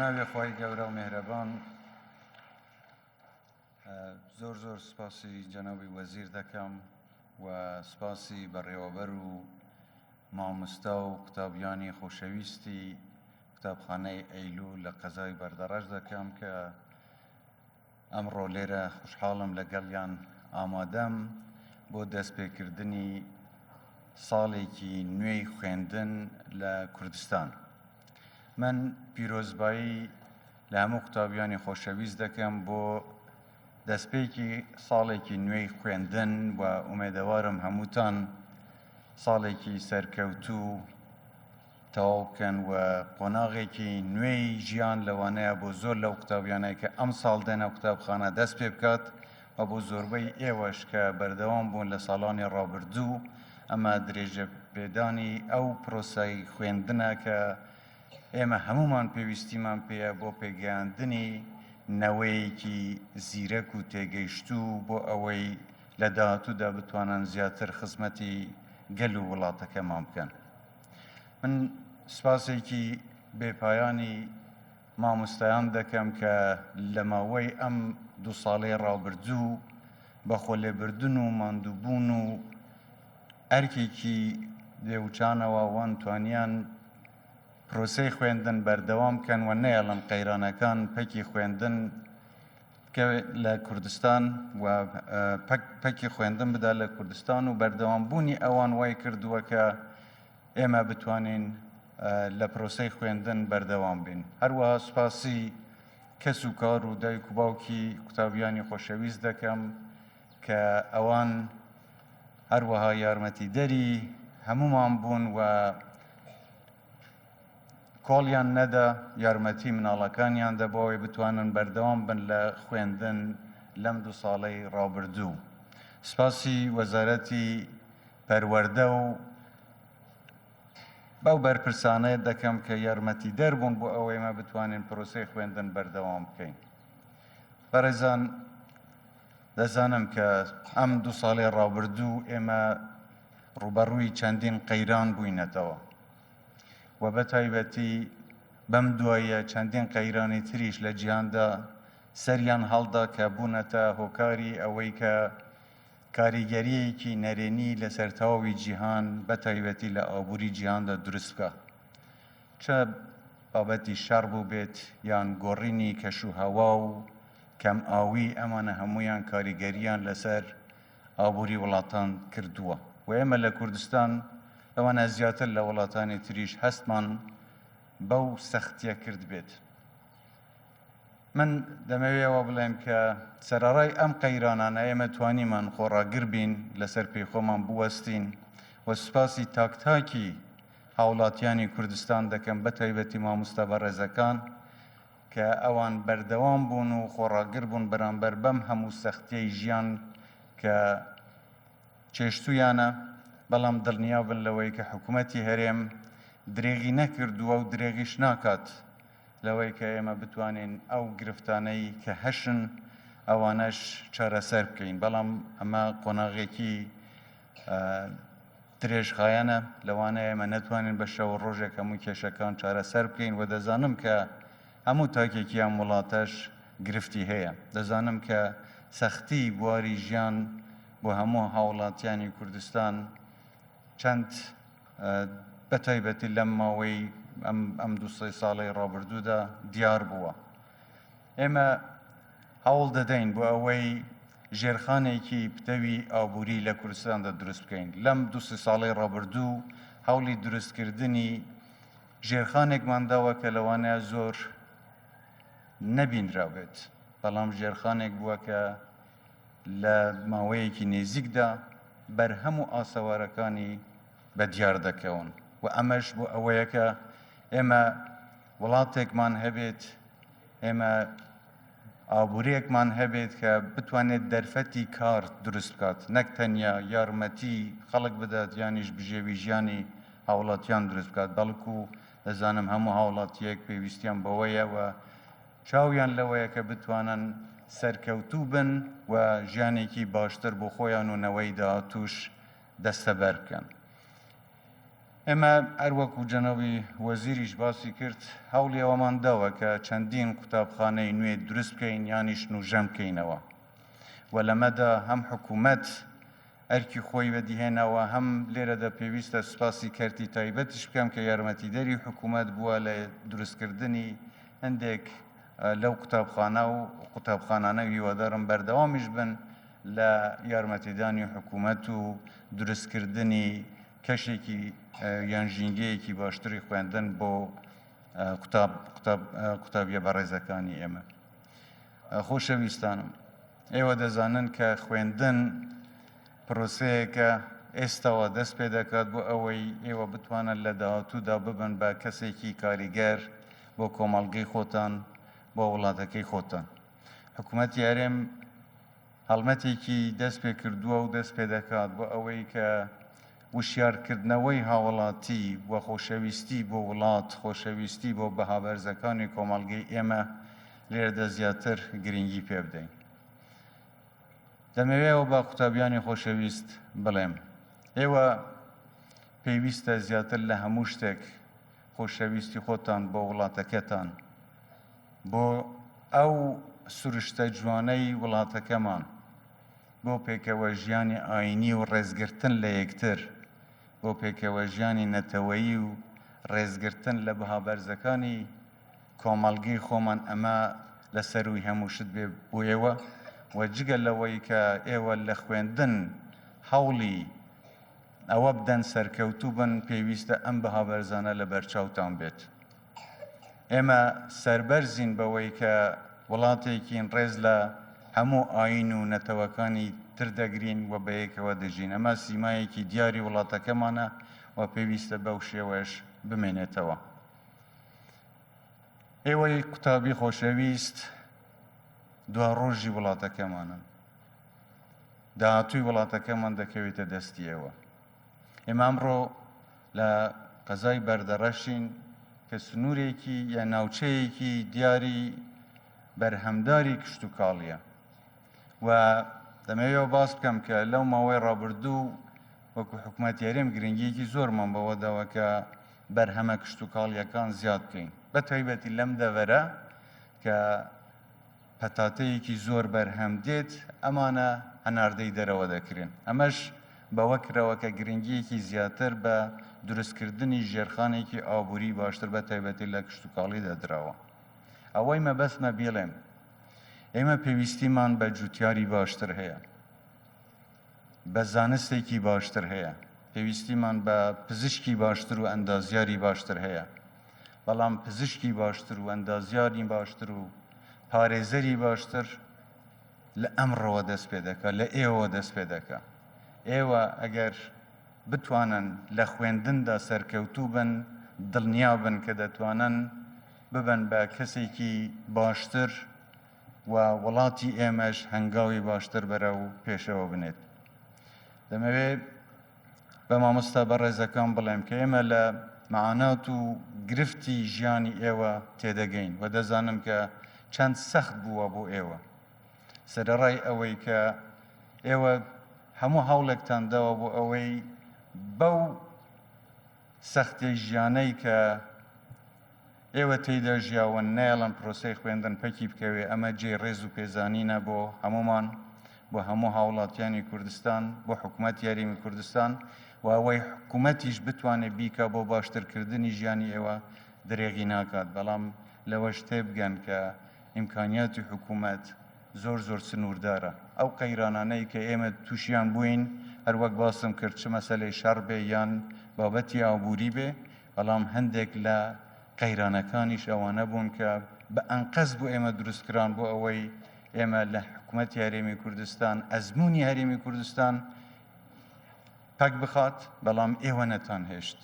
بناوی خواهی گەورە و مهرەبان زۆر زۆر سپاسی جەنابی وەزیر دەکەم و سپاسی بەڕێوەبەر و مامۆستا و قوتابیانی خۆشەویستی قوتابخانەی ئەیلوو لە قەزای بەردەڕەش دەکەم کە ئەمڕۆ لێرە خوشحاڵم لەگەڵیان ئامادەم بۆ دەستپێکردنی ساڵێکی نوێی خوێندن لە کوردستان. من پیرۆزبایی لە هەموو قوتابیانی خۆشەویست دەکەم بۆ دەستپێکی ساڵێکی نوێی خوێندن و ئومێدەوارم هەمووتان ساڵێکی سەرکەوتوو تەواو بکەن و قۆناغێکی نوێی ژیان لەوانەیە بۆ زۆر لەو قوتابیانەی کە ئەم ساڵ دێنە قوتابخانە دەست پێ بکات و بۆ زۆربەی ئێوەش کە بەردەوام بوون لە ساڵانی ڕابردوو ئەمە درێژە پێدانی ئەو پرۆسەی خوێندنە کە ئێمە هەمومان پێویستیمان پێیە بۆ پێگەیاندنی نەوەیەکی زیرەک و تێگەیشتوو بۆ ئەوەی لە داهاتوودا بتوانن زیاتر خزمەتی گەل و وڵاتەکەمان بکەن. من سپاسێکی بێپایانی مامۆستایان دەکەم کە لە ماوەی ئەم دوو ساڵەی ڕابردوو بە خۆلێبردن و ماندووبوون و ئەرکێکی دێوچانەوە وان توانیان پرۆسەی خوێندن بەردەوام بکەن و نەیەڵن قەیرانەکان پەکی خوێندن لە کوردستان و پەکی خوێندن بدا لە کوردستان و بەردەوامبوونی ئەوان وای کردووە کە ئێمە بتوانین لە پرۆسەی خوێندن بەردەوام بین. هەروەها سپاسی کەس و کار و دایک و باوکی قوتابیانی خۆشەویست دەکەم کە ئەوان هەروەها یارمەتیدەری هەمومان بوون و کۆڵیان نەدا یارمەتی مناڵەکانیان دەبەوەی بتوانن بەردەوام بن لە خوێندن لەم دوو ساڵەی ڕابردوو. سپاسی وەزارەتی پەروەردە و بەو بەرپرسانەیە دەکەم کە یارمەتیدەر بوون بۆ ئەوەی ئێمە بتوانین پرۆسەی خوێندن بەردەوام بکەین. بەڕێزان، دەزانم کە ئەم دوو ساڵەی ڕابردوو ئێمە ڕوبەڕووی چەندین قەیران بووینەتەوە و بەتایبەتی بەم دوایە چەندین قەیرانی تریش لە جیهاندا سەریان هەڵدا کە بوونەتە هۆکاری ئەوەی کە کاریگەریەکی نەرێنی لەسەر تەواوی جیهان بەتایبەتی لە ئابووری جیهاندا دروست بکە. چە بابەتی شەڕ بوو بێت یان گۆڕینی کەشوهەوا و کەم ئاوی، ئەمانە هەموویان کاریگەریان لەسەر ئابووری وڵاتان کردووە و ئێمە لە کوردستان ئەوانە زیاتر لە وڵاتانی تریش هەستمان بەو سەختیە کرد بێت. من دەمەوێەوە بڵێم کە سەرەڕای ئەم قەیرانانە ئێمە توانیمان خۆڕاگر بین لەسەر پێی-خۆمان بوەستین و سوپاسی تاکتاکی هاوڵاتیانی کوردستان دەکەم بەتایبەتی مامۆستا بەڕێزەکان کە ئەوان بەردەوام بوون و خۆڕاگر بوون بەرامبەر بەم هەموو سەختیەی ژیان کە چێشتویانە، بەڵام دڵنیا بن لەوەی کە حکوومەتی هەرێم درێغی نەکردووە و درێغیش ناکات لەوەی کە ئێمە بتوانین ئەو گرفتانەی کە هەشن ئەوانەش چارەسەر بکەین. بەڵام ئەمە قۆناغێکی درێژخایەنە، لەوانەیە ئێمە نەتوانین بە شەو ڕۆژێک هەموو کێشەکان چارەسەر بکەین و دەزانم کە هەموو تاکێکی ئەم وڵاتەش گرفتی هەیە. دەزانم کە سەختی بواری ژیان بۆ هەموو هاوڵاتیانی کوردستان چەند بەتایبەتی لەم ماوەی ئەم دوو سێ ساڵەی ڕابردوودا دیار بووە. ئێمە هەوڵ دەدەین بۆ ئەوەی ژێرخانێکی پتەوی ئابووری لە کوردستاندا دروست بکەین. لەم دوو سێ ساڵەی ڕابردوو هەوڵی دروستکردنی ژێرخانێکمان داوە کە لەوانەیە زۆر نەبینرا بێت، بەڵام ژێرخانێک بووە کە لە ماوەیەکی نێزیکدا بەرهەموو ئاسەوارەکانی بەدیار دەکەون و ئەمەش بۆ ئەوەیە کە ئێمە وڵاتێکمان هەبێت، ئێمە ئابوورەیەکمان هەبێت کە بتوانێت دەرفەتی کار دروست بکات، نەک تەنیا یارمەتی خەڵک بدات یانیش بژێوی ژیانی هاوڵاتیان دروست بکات، بەڵکو دەزانم هەموو هاوڵاتیەک پێویستیان بەوەیە و چاویان لەوەیە کە بتوانن سەرکەوتوو بن و ژیانێکی باشتر بۆ خۆیان و نەوەی داهاتووش دەستەبەر بکەن. ئێمە هەروەکو جەنەبی وەزیریش باسی کرد هەوڵی ئەوەمان داوە کە چەندین قوتابخانەی نوێ دروست بکەین یانیش نوژەم بکەینەوە و لەمەدا هەم حکوومەت ئەرکی خۆی بەدیهێنەوە هەم لێرەدا پێویستە سوپاسی کەرتی تایبەتیش بکەم کە یارمەتیدەری حکوومەت بووە لە دروستکردنی هەندێک لەو قوتابخانە و قوتابخانانە هیوادارم بەردەوامیش بن لە یارمەتیدانی حکوومەت و دروستکردنی کەشێکی یان ژینگەیەکی باشتری خوێندن بۆ قوتابیە بەڕێزەکانی ئێمە. خۆشەویستانم، ئێوە دەزانن کە خوێندن پرۆسەیەکە ئێستاوە دەست پێ دەکات بۆ ئەوەی ئێوە بتوانن لە داهاتوودا ببن بە کەسێکی کاریگەر بۆ کۆمەڵگەی خۆتان بۆ وڵاتەکەی خۆتان. حکوومەتی هەرێم هەڵمەتێکی دەست پێ کردووە و دەست پێ دەکات بۆ ئەوەی کە وشیارکردنەوەی هاوڵاتی و خۆشەویستی بۆ وڵات خۆشەویستی بۆ بەهابەرزەکانی کۆمەڵگەی ئێمە لێرەدا زیاتر گرنگی پێ بدەین. دەمەوێتەوە بە قوتابیانی خۆشەویست بڵێم ئێوە پێویستە زیاتر لە هەموو شتێک خۆشەویستی خۆتان بۆ وڵاتەکەتان بۆ ئەو سروشتە جوانەی وڵاتەکەمان بۆ پێکەوە ژیانی ئاینی و ڕێزگرتن لە یەکتر بۆ پێکەوە ژیانی نەتەوەیی و ڕێزگرتن لە بەهابەرزەکانی کۆمەڵگەی خۆمان ئەمە لە سەروی هەموو شت بێ بۆ ئێوە و جگە لەوەی کە ئێوە لە خوێندن هەوڵی ئەوە بدەن سەرکەوتوو بن پێویستە ئەم بەهابەرزانە لە بەرچاوتان بێت. ئێمە سەربەرزین بەوەی کە وڵاتێکین ڕێز لە هەموو ئاین و نەتەوەکانی تر دەگرین و بەیەکەوە دەژین. ئەمە سیمایەکی دیاری وڵاتەکەمانە و پێویستە بەو شێوەش بمێنێتەوە. ئێوەی قوتابی خۆشەویست دوا ڕۆژی وڵاتەکەمانن. داهاتووی وڵاتەکەمان دەکەوێتە دەستی ئێوە. ئێمە ئەمڕۆ لە قەزای بەردەڕەشین کە سنوورێکی یا ناوچەیەکی دیاری بەرهەمداری کشت و کاڵیە و دەمەوێت باس بکەم کە لەو ماوەی ڕابردوو وەکو حکوومەتی هەرێم گرنگیەکی زۆرمان بەوە داوە کە بەرهەمە کشت و کاڵیەکان زیاد بکەین بە تایبەتی لەم دەڤەرە کە پەتاتەیەکی زۆر بەرهەم دێت ئەمانە هەناردەی دەرەوە دەکرێن. ئەمەش بەوە کرەوە کە گرنگیەکی زیاتر بە دروستکردنی ژێرخانێکی ئابووری باشتر بە تایبەتی لە کشت و کاڵی دەدراوە. ئەوەی مەبەستمە بێڵێم ئێمە پێویستیمان بە جوتیاری باشتر هەیە، بە زانستێکی باشتر هەیە، پێویستیمان بە پزیشکی باشتر و ئەندازیاری باشتر هەیە. بەڵام پزیشکی باشتر و ئەندازیاری باشتر و پارێزەری باشتر لە ئەمڕۆوە دەست پێ دەکات، لە ئێوە دەست پێ دەکات. ئێوە ئەگەر بتوانن لە خوێندندا سەرکەوتوو بن، دڵنیا بن کە دەتوانن ببن بە کەسێکی باشتر و وڵاتی ئێمەش هەنگاوی باشتر بەرە و پێشەوە بنێت. دەمەوێت بە مامۆستا بەڕێزەکان بڵێم کە ئێمە لە مەعانات و گرفتی ژیانی ئێوە تێدەگەین و دەزانم کە چەند سەخت بووە بۆ ئێوە سەرەڕای ئەوەی کە ئێوە هەموو هەوڵێکتان داوە بۆ ئەوەی بەو سەختی ژیانەی کە ئێوە تێیدا ژیاوە نێڵن پرۆسەی خوێندن پەکی بکەوێ. ئەمە جێ ڕێز و پێزانینە بۆ هەمومان، بۆ هەموو هاوڵاتیانی کوردستان، بۆ حکوومەتی یاریمی کوردستان و ئەوەی حکوومەتیش بتوانێت بیکە بۆ باشترکردنی ژیانی ئێوە درێغی ناکات. بەڵام لەوەش تێبگەن کە ئیمکانیاتی حکوومەت زۆر زۆر سنووردارە. ئەو قەیرانانەی کە ئێمە تووشیان بووین هەروەک باسم کرد چ مەسەلەی شەڕ بێ یان بابەتی ئابووری بێ، بەڵام هەندێک لە قەیرانەکانیش ئەوانە بوون کە بە ئەنقەس بۆ ئێمە دروستکران بۆ ئەوەی ئێمە لە حکوومەتی هەرێمی کوردستان ئەزموونی هەرێمی کوردستان پەک بخات، بەڵام ئێوە نەتان هێشت.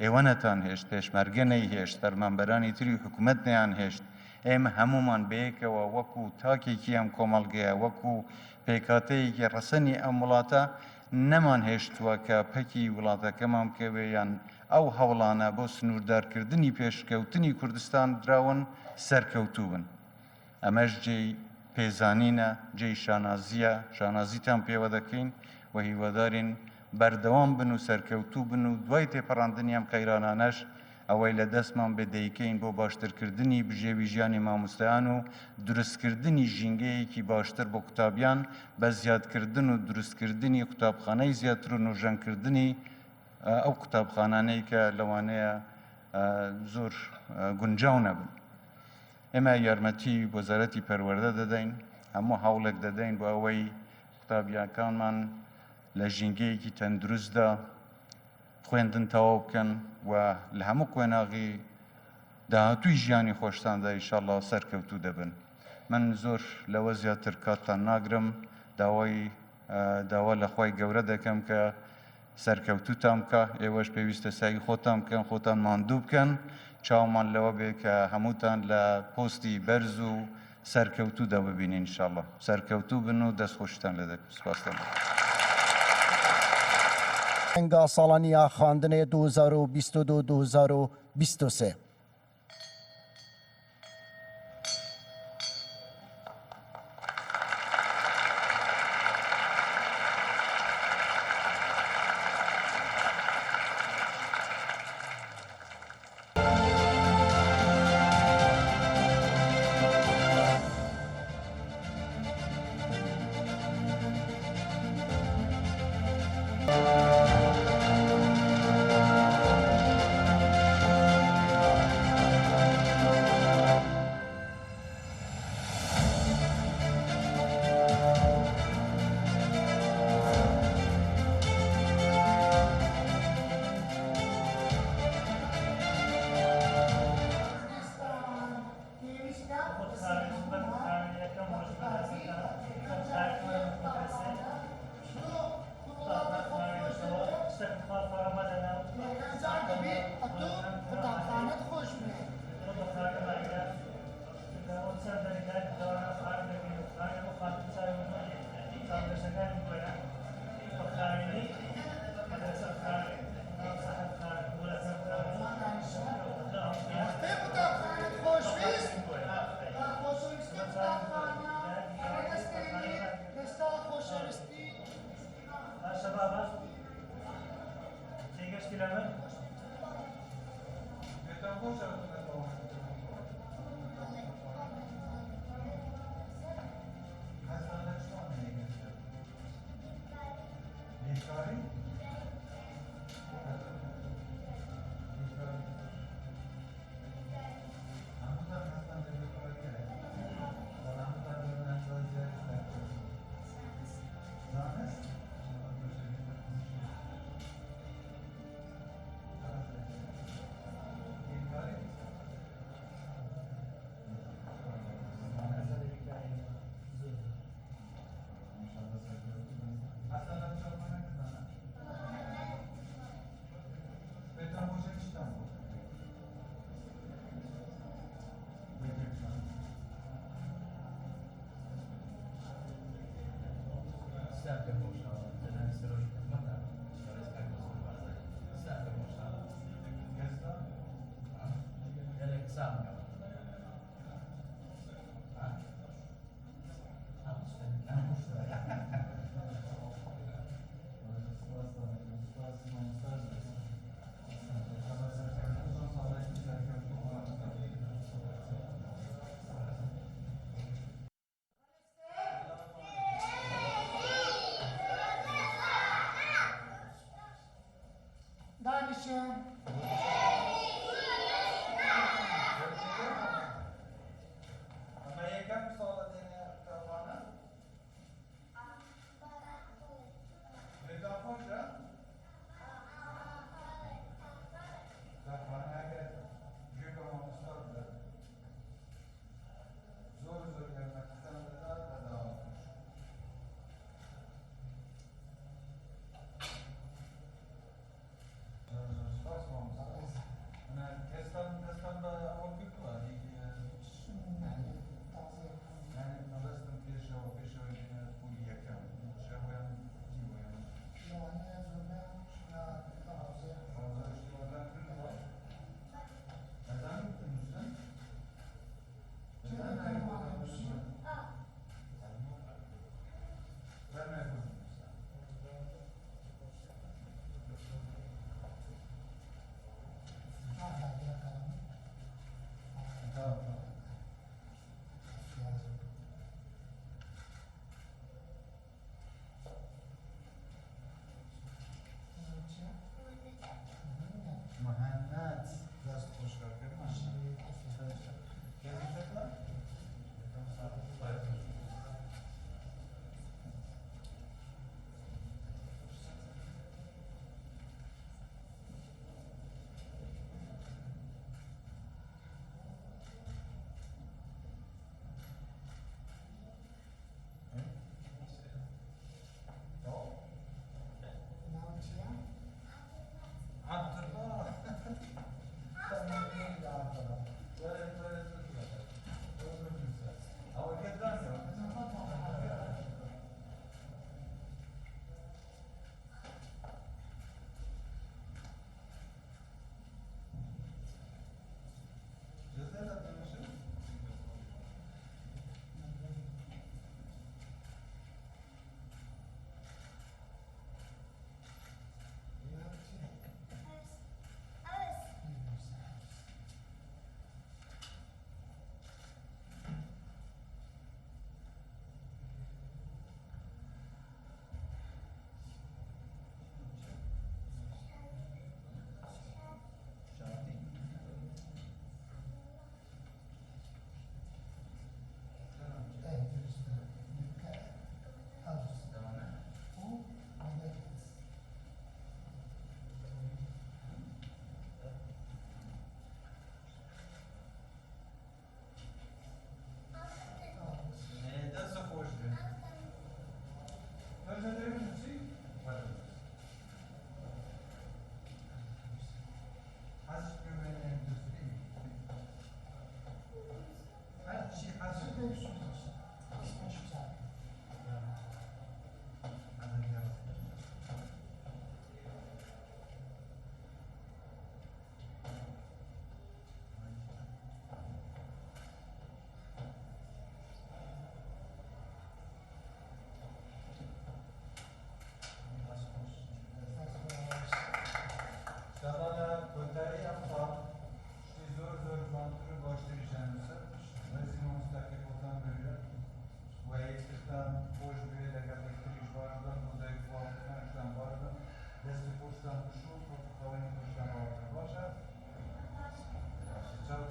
ئێوە نەتان هێشت، پێشمەرگە نەیهێشت، فەرمانبەرانی تری حکوومەت نەیان هێشت. ئێمە هەمومان بەیەکەوە وەکو تاکێکی ئەم کۆمەڵگەیە، وەکو پێکاتەیەکی ڕەسەنی ئەم وڵاتە نەمان هێشتووە کە پەکی وڵاتەکەمان بکەوێ یان ئەو هەوڵانە بۆ سنووردارکردنی پێشکەوتنی کوردستان دراون سەرکەوتوو بن. ئەمەش جێی پێزانینە، جێی شانازیە، شانازیتان پێوە دەکەین و هیوادارین بەردەوام بن و سەرکەوتوو بن و دوای تێپەڕاندنی ئەم قەیرانانەش ئەوەی لە دەستمان بێدەیکەین بۆ باشترکردنی بژێوی ژیانی مامۆستایان و دروستکردنی ژینگەیەکی باشتر بۆ قوتابیان بە زیادکردن و دروستکردنی قوتابخانەی زیاتر و نوژەنکردنی ئەو قوتابخانانەی کە لەوانەیە زۆر گونجاو نەبن. ئێمە یارمەتی وەزارەتی پەروەردە دەدەین، هەموو هەوڵێک دەدەین بۆ ئەوەی قوتابیەکانمان لە ژینگەیەکی تەندروستدا خوێندن تەواو بکەن و لە هەموو کۆناغی داهاتووی ژیانی خۆشتاندا ئینشاءڵڵا سەرکەوتوو دەبن. من زۆر لەوە زیاتر کاتتان ناگرم، داوا لە خوای گەورە دەکەم کە سەرکەوتوتان بکە، ئێوەش پێویستە ساگی خۆتان بکەن، خۆتان ماندوو بکەن، چاومان لەوە بێ کە هەمووتان لە پۆستی بەرز و سەرکەوتوودا ببینین ئینشاءڵڵا. سەرکەوتوو بن و دەستخۆشتان لێ دەکەم. سوپاس دەکەم. هەنگا ساڵانیا خواندنێ 2022-2023. پشتم بشون خواهی پشتم آورده باشد چاو